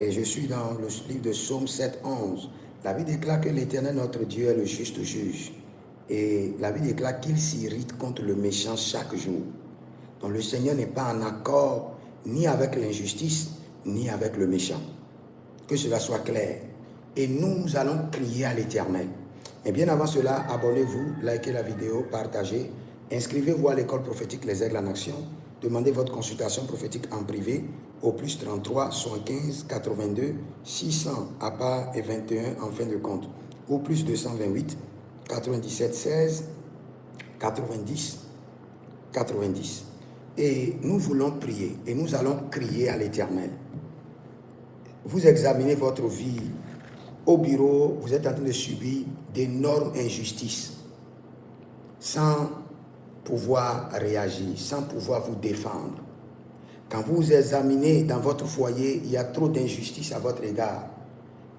Et je suis dans le livre de Psaume 7, 11. La Bible déclare que l'Éternel, notre Dieu, est le juste juge. Et la Bible déclare qu'il s'irrite contre le méchant chaque jour. Donc le Seigneur n'est pas en accord ni avec l'injustice, ni avec le méchant. Que cela soit clair. Et nous allons crier à l'Éternel. Mais bien avant cela, abonnez-vous, likez la vidéo, partagez. Inscrivez-vous à l'école prophétique Les Aigles en Action. Demandez votre consultation prophétique en privé au plus 33 75 82 600 à part et 21 en fin de compte. Au plus 228 97 16 90 90. Et nous voulons prier et nous allons crier à l'Éternel. Vous examinez votre vie au bureau, vous êtes en train de subir d'énormes injustices sans pouvoir réagir, sans pouvoir vous défendre. Quand vous examinez dans votre foyer, il y a trop d'injustice à votre égard,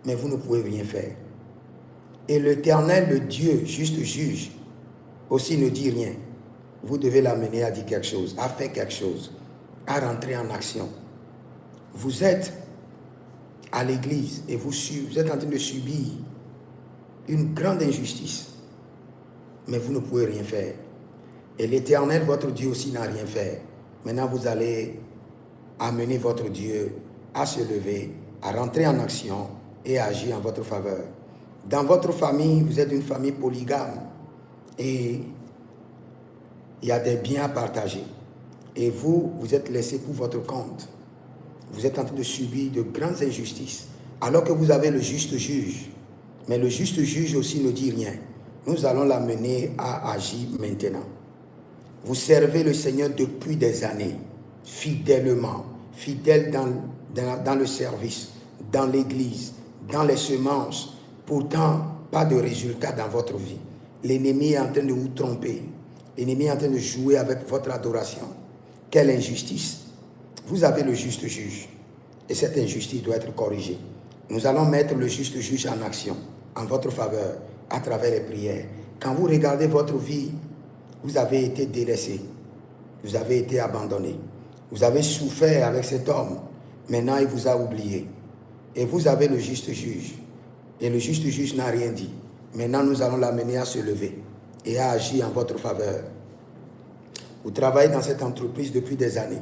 mais vous ne pouvez rien faire. Et l'Éternel, le Dieu, juste juge, aussi ne dit rien. Vous devez l'amener à dire quelque chose, à faire quelque chose, à rentrer en action. Vous êtes à l'église et vous êtes en train de subir une grande injustice, mais vous ne pouvez rien faire. Et l'Éternel, votre Dieu aussi, n'a rien fait. Maintenant, vous allez amener votre Dieu à se lever, à rentrer en action et à agir en votre faveur. Dans votre famille, vous êtes une famille polygame et il y a des biens à partager. Et vous êtes laissé pour votre compte. Vous êtes en train de subir de grandes injustices, alors que vous avez le juste juge. Mais le juste juge aussi ne dit rien. Nous allons l'amener à agir maintenant. Vous servez le Seigneur depuis des années, fidèlement, fidèle dans le service, dans l'église, dans les semences. Pourtant, pas de résultat dans votre vie. L'ennemi est en train de vous tromper. L'ennemi est en train de jouer avec votre adoration. Quelle injustice! Vous avez le juste juge. Et cette injustice doit être corrigée. Nous allons mettre le juste juge en action, en votre faveur, à travers les prières. Quand vous regardez votre vie, vous avez été délaissé. Vous avez été abandonné. Vous avez souffert avec cet homme. Maintenant, il vous a oublié. Et vous avez le juste juge. Et le juste juge n'a rien dit. Maintenant, nous allons l'amener à se lever et à agir en votre faveur. Vous travaillez dans cette entreprise depuis des années.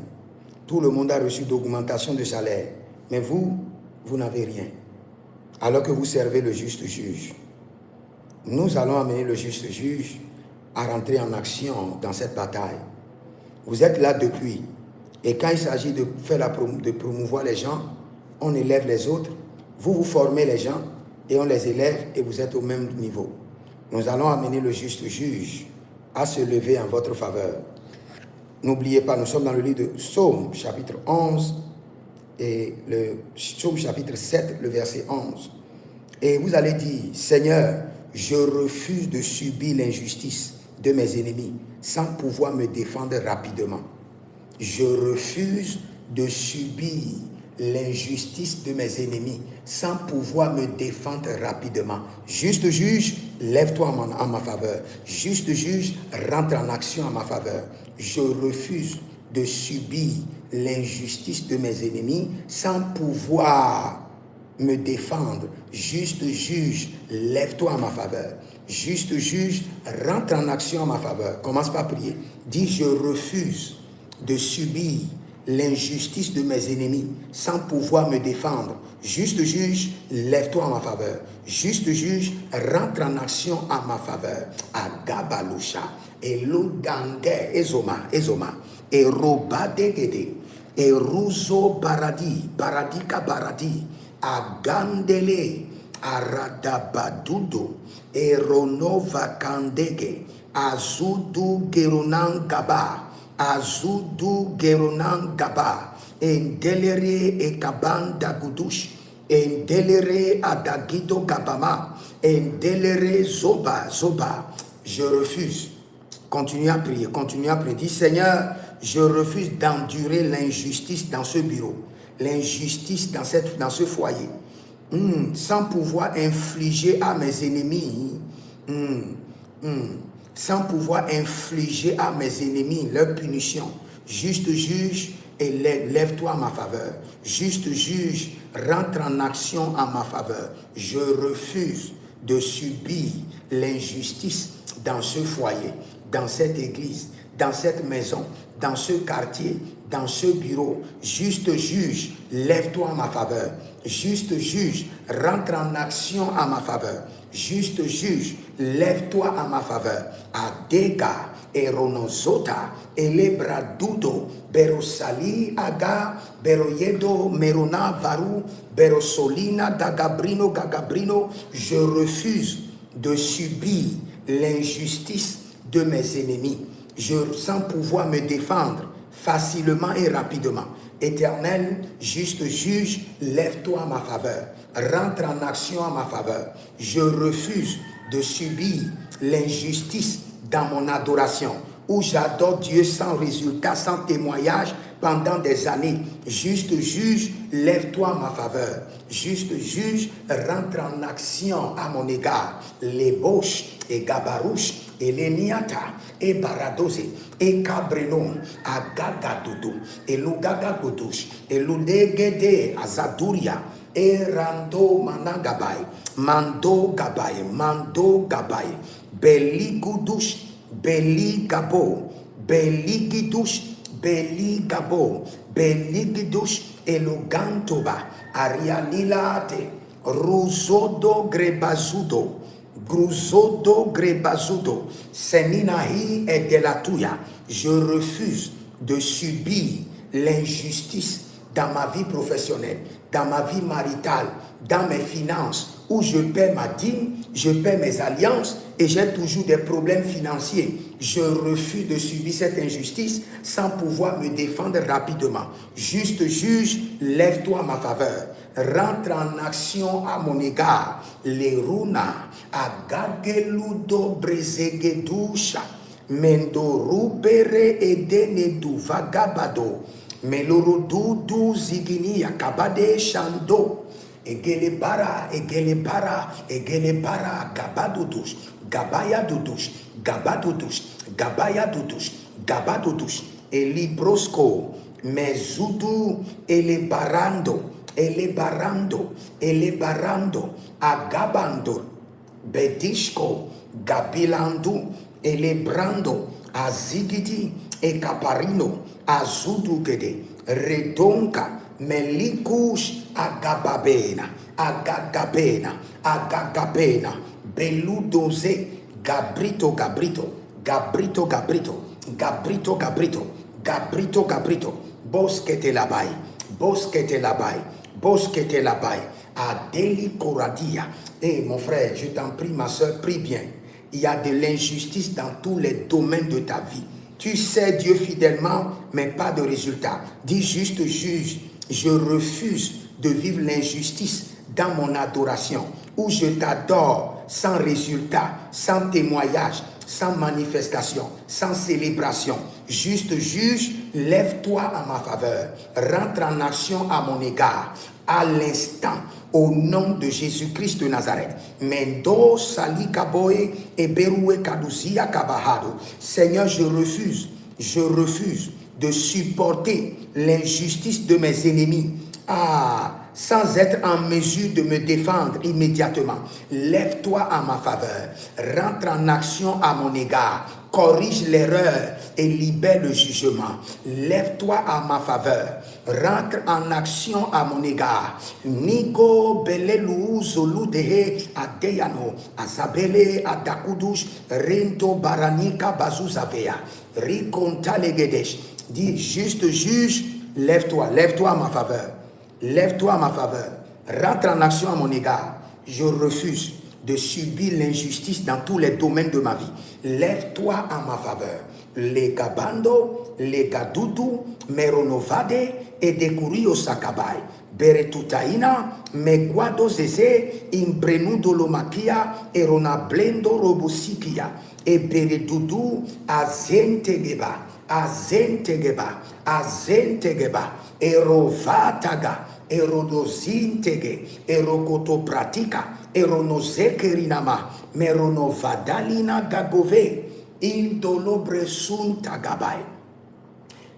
Tout le monde a reçu d'augmentation de salaire. Mais vous n'avez rien. Alors que vous servez le juste juge. Nous allons amener le juste juge à rentrer en action dans cette bataille. Vous êtes là depuis. Et quand il s'agit de de promouvoir les gens, on élève les autres. Vous formez les gens et on les élève et vous êtes au même niveau. Nous allons amener le juste juge à se lever en votre faveur. N'oubliez pas, nous sommes dans le livre de Psaume, chapitre 11, et le Psaume, chapitre 7, le verset 11. Et vous allez dire, Seigneur, je refuse de subir l'injustice de mes ennemis sans pouvoir me défendre rapidement. Je refuse de subir l'injustice de mes ennemis sans pouvoir me défendre rapidement. Juste juge, lève-toi en ma faveur. Juste juge, rentre en action en ma faveur. Je refuse de subir l'injustice de mes ennemis sans pouvoir me défendre. Juste juge, lève-toi en ma faveur. Juste juge, rentre en action en ma faveur. Commence par prier. Dis, je refuse de subir l'injustice de mes ennemis sans pouvoir me défendre. Juste juge, lève-toi en ma faveur. Juste juge, rentre en action en ma faveur. Agabalusha, Eludange, Ezoma, et Robadegede, et Ruzo Baradi, Baradika Baradi, Agandele, Aradabadudo, et Ronova Kandege, Azudu Gerunan Gaba, Azudu Gerunan Gaba, Endelere Ekabanda Gudush, Endelere Adagido Gabama, Endelere Zoba. Je refuse. Continuez à prier, Dis, Seigneur, je refuse d'endurer l'injustice dans ce bureau, l'injustice dans ce foyer, sans pouvoir infliger à mes ennemis, sans pouvoir infliger à mes ennemis leur punition. Juste juge, et lève-toi en ma faveur. Juste juge, rentre en action en ma faveur. Je refuse de subir l'injustice dans ce foyer, dans cette église, dans cette maison, dans ce quartier, dans ce bureau. Juste juge, lève-toi en ma faveur. Juste juge, rentre en action en ma faveur. Juste juge, lève-toi en ma faveur. Adega, Eronozota, Elebradudo, Berosali, Aga, Beroyedo, Merona, Varu, Berosolina, Dagabrino, Gagabrino. Je refuse de subir l'injustice de mes ennemis. Je sens pouvoir me défendre facilement et rapidement. Éternel, juste juge, lève-toi en ma faveur. Rentre en action en ma faveur. Je refuse de subir l'injustice dans mon adoration, où j'adore Dieu sans résultat, sans témoignage pendant des années. Juste juge, lève-toi en ma faveur. Juste juge, rentre en action à mon égard. Les Boches et Gabarouche et les Niata et Baradose et Cabreno à Gagadoudou et Lugagagodouche et Ludegede Azaduria et Rando Managabay Mando Gabay Mando Gabay Beligudouche Beligabo Beligidouche Beligabo Beligidouche et Lugantoba Arianilate Ruzodo Grebazudo Gruzodo Grebazudo, Seninahi et de la Touya. Je refuse de subir l'injustice dans ma vie professionnelle, dans ma vie maritale, dans mes finances, où je paie ma dîme, je paie mes alliances et j'ai toujours des problèmes financiers. Je refuse de subir cette injustice sans pouvoir me défendre rapidement. Juste juge, lève-toi en ma faveur. Rentre en action à mon égard. Les runa, agageludo brezegedusha, mendoru bere edenedu vagabado, melorodudu zigini akabade shando, egelebara, egelebara, egelebara, gabadudush, gabaya dudush, gabadudush, gabaya dudush, gabadudush, elibrosco, mezudu, elebarando, elebarando, elebarando, agabando, bedishko, gabilandu, elebrando, azigidi, ekaparino, azudugede, redonka, melikush, agababena, agagabena, agagabena, beludoze, gabrito, gabrito, gabrito, gabrito, gabrito, gabrito, gabrito, gabrito, boskete labai, boskete labai, boskete labai, adeli koradia. Et mon frère, je t'en prie, ma soeur, prie bien. Il y a de l'injustice dans tous les domaines de ta vie. Tu sais Dieu fidèlement, mais pas de résultat. Dis juste juge, je refuse de vivre l'injustice dans mon adoration, où je t'adore sans résultat, sans témoignage, sans manifestation, sans célébration. Juste juge, lève-toi en ma faveur. Rentre en action à mon égard. À l'instant, au nom de Jésus-Christ de Nazareth. Mendo sali kaboe et beroué kadousia kabahado. Seigneur, je refuse de supporter l'injustice de mes ennemis. Sans être en mesure de me défendre immédiatement. Lève-toi en ma faveur. Rentre en action à mon égard. Corrige l'erreur et libère le jugement. Lève-toi à ma faveur. Rentre en action à mon égard. Nigo belelu zolu dehe adeyano azabele adakudush rento baranika bazuzavea rikonta legedesh. Dis juste juge, lève-toi à ma faveur. Lève-toi à ma faveur. Rentre en action à mon égard. Je refuse de subir l'injustice dans tous les domaines de ma vie. Lève-toi à ma faveur. Les gabando, les gadoudou, meronovade et decurio sakabai. Beretutaina, meguado zeze, imbrenudo lomakia, erona blendo robosikia, et beredudu azentegeba, azentegeba, azentegeba, erovataga, erodozintege, erokotopratika, eronozekerinama, meronovadalina gagove, indolobresuntagabai,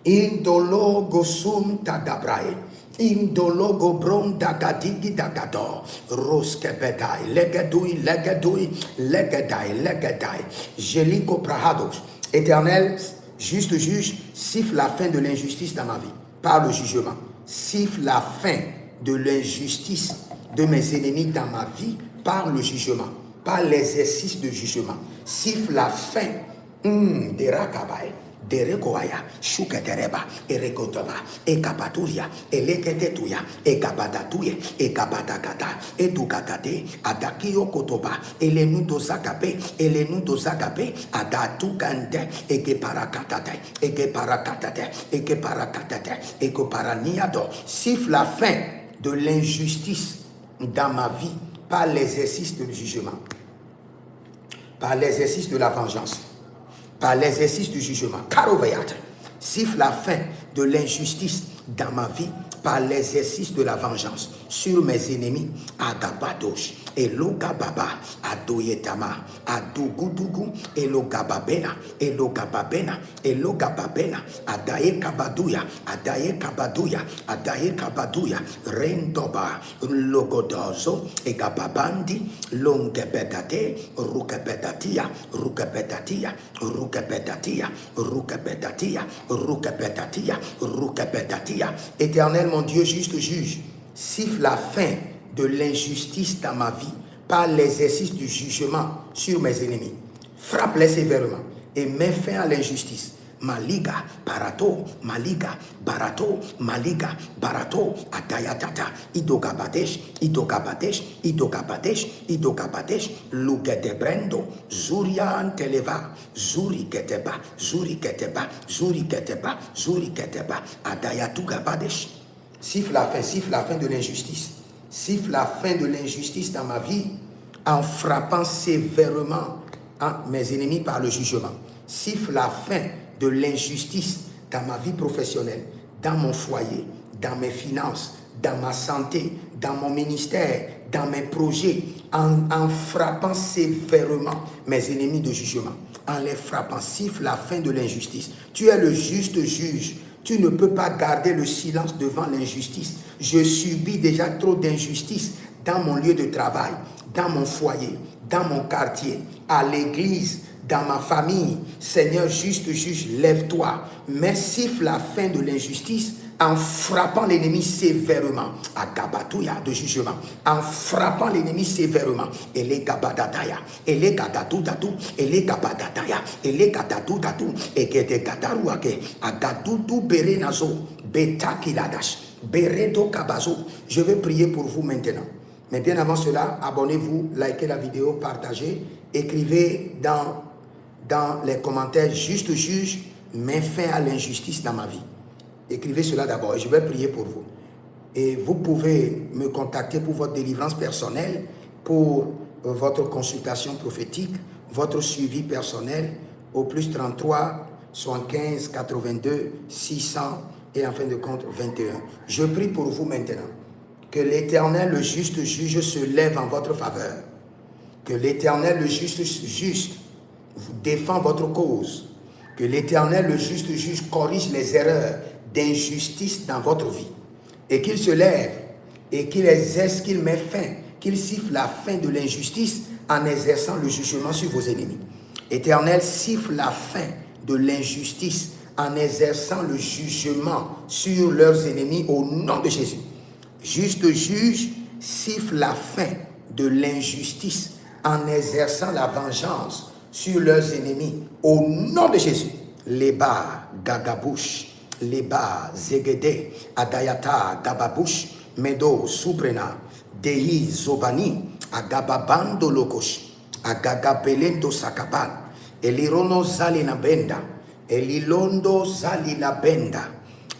Indologo sum tagabrae. Indologo bron dagadigi dagado. Roskebedai. Legedui, legedui, legedai, legedai. Jeliko prahados. Éternel, juste juge, siffle la fin de l'injustice dans ma vie. Par le jugement. Siffle la fin de l'injustice de mes ennemis dans ma vie par le jugement, par l'exercice de jugement. Siffle la fin de Rakabai, de Rekoaya, Shuketereba, Erekotoba, Ekapaturia, Eleketetuya, Ekabadatuye, Ekabadagata, Edukakate, Adakio Kotoba, Elenudo Zagabe, Elenudo Zagabe, Adatukante, Ekeparakatate, Ekeparakatate, Ekeparakatate, Ekoparaniado. Siffle la fin de l'injustice dans ma vie par l'exercice du jugement, par l'exercice de la vengeance, par l'exercice du jugement. Karovayat, siffle la fin de l'injustice dans ma vie par l'exercice de la vengeance sur mes ennemis. Agabadosh, Elogababa, Adoyetama, Adogudugu, Elogababena, Elogababena, Elogababena, Adaye Kabaduya, Adaye Kabaduya, Adaye Kabaduya, Rendoba, Logodozo, Egababandi, Longebedate, Rukebedatia, Rukebedatia, Rukebedatia, Rukebedatia, Rukebedatia, Rukebedatia. Éternel, mon Dieu, juste juge, siffle la fin de l'injustice dans ma vie par l'exercice du jugement sur mes ennemis. Frappe-les sévèrement et mets fin à l'injustice. Maliga, barato, maliga, barato, maliga, barato, atayatata, idogabadesh, idogabadesh, idogabadesh, idogabadesh, lugedebrendo, zurian televa, zuri keteba, zuri keteba, zuri keteba, zuri keteba, adayatugabadesh. Siffle la fin de l'injustice. Siffle la fin de l'injustice dans ma vie en frappant sévèrement mes ennemis par le jugement. Siffle la fin de l'injustice dans ma vie professionnelle, dans mon foyer, dans mes finances, dans ma santé, dans mon ministère, dans mes projets, en frappant sévèrement mes ennemis de jugement. En les frappant, siffle la fin de l'injustice. Tu es le juste juge. Tu ne peux pas garder le silence devant l'injustice. Je subis déjà trop d'injustice dans mon lieu de travail, dans mon foyer, dans mon quartier, à l'église, dans ma famille. Seigneur, juste juge, lève-toi. Mais siffle la fin de l'injustice en frappant l'ennemi sévèrement. À Gabatouya de jugement. En frappant l'ennemi sévèrement. Et les Gabadataya. Et les Gadatoudadou. Et les Gabadataya. Et les Gadatoudadou. Et que des Gadarouake. À Gadoudou Berenazo. Betakiladash. Beredo Kabazo. Je vais prier pour vous maintenant. Mais bien avant cela, abonnez-vous, likez la vidéo, partagez. Écrivez dans les commentaires, juste juge, mets fin à l'injustice dans ma vie. Écrivez cela d'abord et je vais prier pour vous. Et vous pouvez me contacter pour votre délivrance personnelle, pour votre consultation prophétique, votre suivi personnel au plus 33 75 82 600 et en fin de compte 21. Je prie pour vous maintenant. Que l'Éternel, le juste juge, se lève en votre faveur. Que l'Éternel, le juste vous défend votre cause. Que l'Éternel, le juste juge, corrige les erreurs d'injustice dans votre vie. Et qu'il se lève et qu'il exerce, qu'il met fin, qu'il siffle la fin de l'injustice en exerçant le jugement sur vos ennemis. Éternel, siffle la fin de l'injustice en exerçant le jugement sur leurs ennemis au nom de Jésus. Juste juge, siffle la fin de l'injustice en exerçant la vengeance sur leurs ennemis au nom de Jésus. Leba Gagabouche, Leba Zegede, Adayata Gababush, Medo Subrena, Dehi Zobani, Agababando Lokosh, Agagabelendo Sakaban, Elirono Zalina Benda, Elilondo Zalina Benda,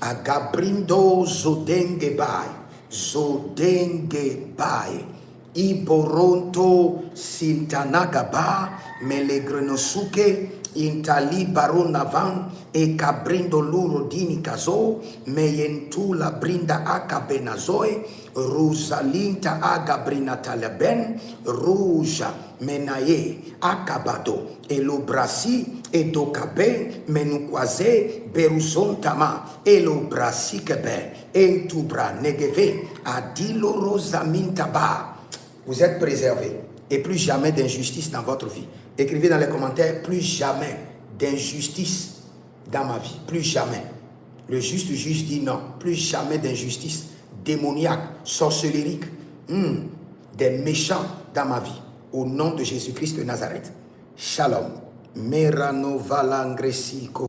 Agabrindo Zodengebai, Zodengebai, Iboronto Sintanagaba, Melegrenosuke, intali baronavan e cabrindo luro dini caso meyentu la brinda akabenazoe rosalinta agabrina talaben rouja menaye akabado elo brasi edokabe menukwaze beruzontama elo brasi kebe entubra negeve adilo rosamintaba. Vous êtes préservés et plus jamais d'injustice dans votre vie. Écrivez dans les commentaires, plus jamais d'injustice dans ma vie, plus jamais. Le juste juge dit non, plus jamais d'injustice démoniaque, sorcellérique, des méchants dans ma vie. Au nom de Jésus-Christ de Nazareth. Shalom. Merano valangresiko.